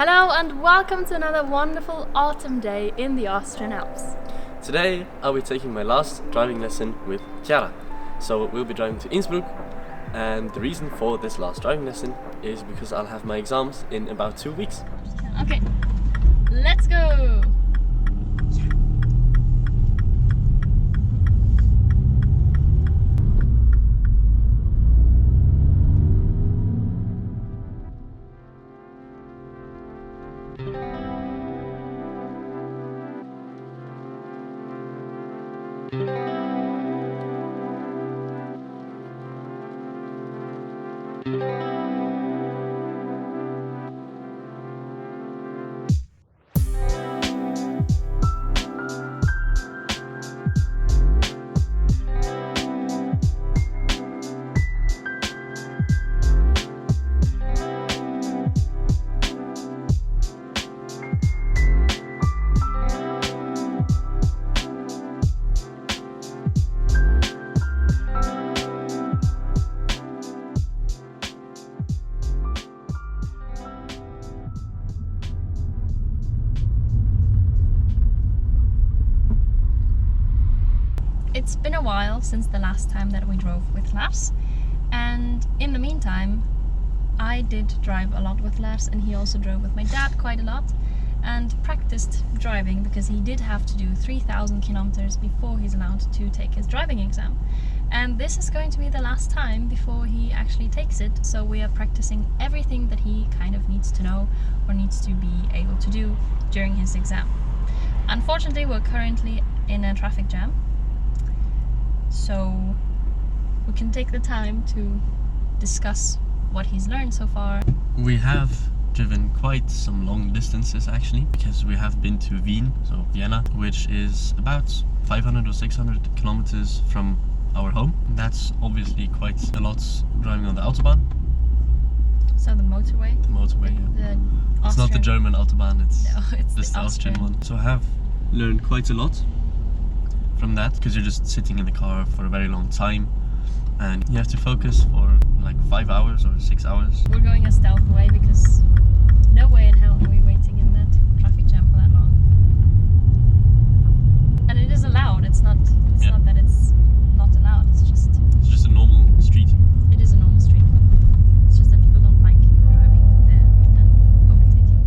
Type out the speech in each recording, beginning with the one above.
Hello and welcome to another wonderful autumn day in the Austrian Alps. Today I'll be taking my last driving lesson with Chiara. So we'll be driving to Innsbruck, and the reason for this last driving lesson is because I'll have my exams in about 2 weeks. Okay, let's go! It's been a while since the last time that we drove with Lars, and in the meantime I did drive a lot with Lars, and he also drove with my dad quite a lot and practiced driving because he did have to do 3,000 kilometers before he's allowed to take his driving exam. And this is going to be the last time before he actually takes it, so we are practicing everything that he kind of needs to know or needs to be able to do during his exam. Unfortunately, we're currently in a traffic jam, so we can take the time to discuss what he's learned so far. We have driven quite some long distances actually, because we have been to Wien, so Vienna, which is about 500 or 600 kilometers from our home. That's obviously quite a lot driving on the Autobahn. So the motorway? The motorway, yeah. It's not the German Autobahn, it's just the Austrian one. So I have learned quite a lot from that, because you're just sitting in the car for a very long time and you have to focus for like 5 hours or 6 hours. We're going a stealth way because no way in hell are we waiting in that traffic jam for that long. And it is allowed, it's not that it's not allowed, it's just a normal street. It is a normal street. It's just that people don't like driving there and overtaking.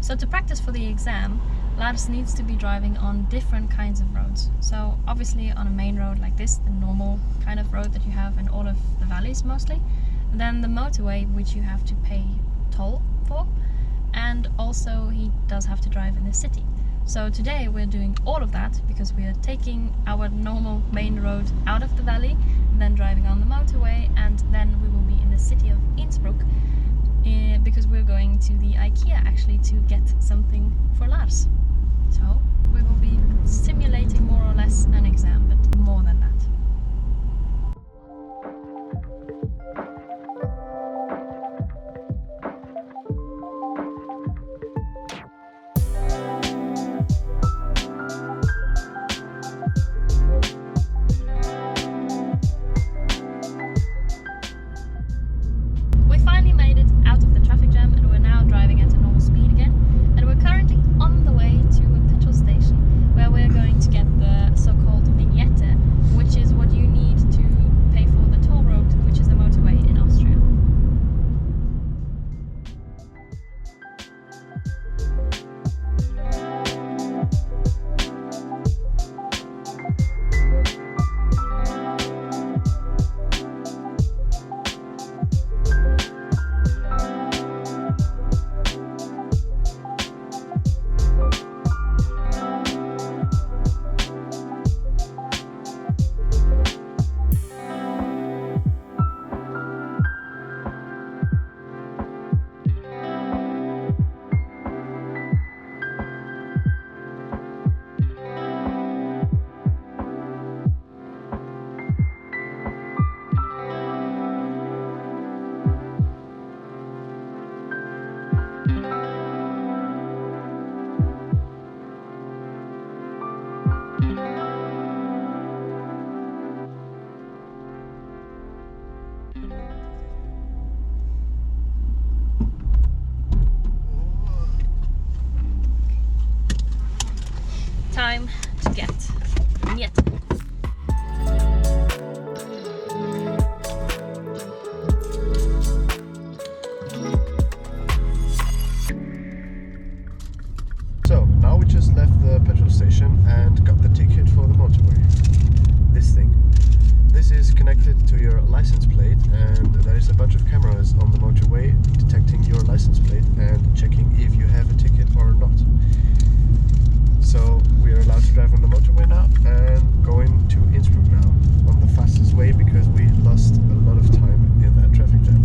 So to practice for the exam, Lars needs to be driving on different kinds of roads. So obviously on a main road like this, the normal kind of road that you have in all of the valleys mostly. And then the motorway, which you have to pay toll for. And also he does have to drive in the city. So today we're doing all of that because we are taking our normal main road out of the valley, then driving on the motorway, and then we will be in the city of Innsbruck because we're going to the IKEA actually to get something for Lars. So we will be simulating more or less an exam, but more than that. Time to get Vignette. So now we just left the petrol station and got the ticket for the motorway. This thing. This is connected to your license plate, and there is a bunch of cameras on the motorway detecting your license plate and checking if you have a ticket or not. So we are allowed to drive on the motorway now and going to Innsbruck now on the fastest way because we lost a lot of time in that traffic jam.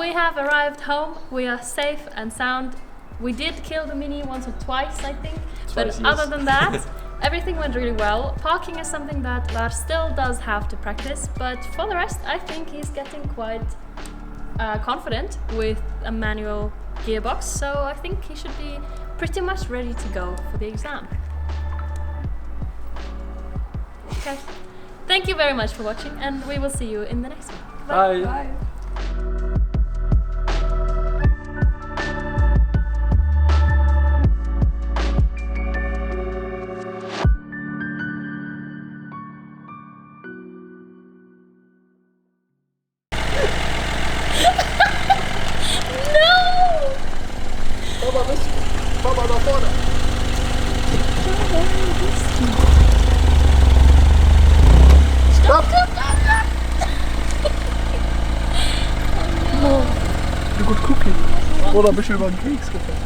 we have arrived home. We are safe and sound. We did kill the Mini once or twice, I think. But other than that, everything went really well. Parking is something that Lars still does have to practice, but for the rest, I think he's getting quite confident with a manual gearbox, so I think he should be pretty much ready to go for the exam. Okay, thank you very much for watching, and we will see you in the next one. Bye. Bye. Bye. Pappa da vorne! Stopp! Du gut gucken. Oder ein bisschen über den Keks gefällt.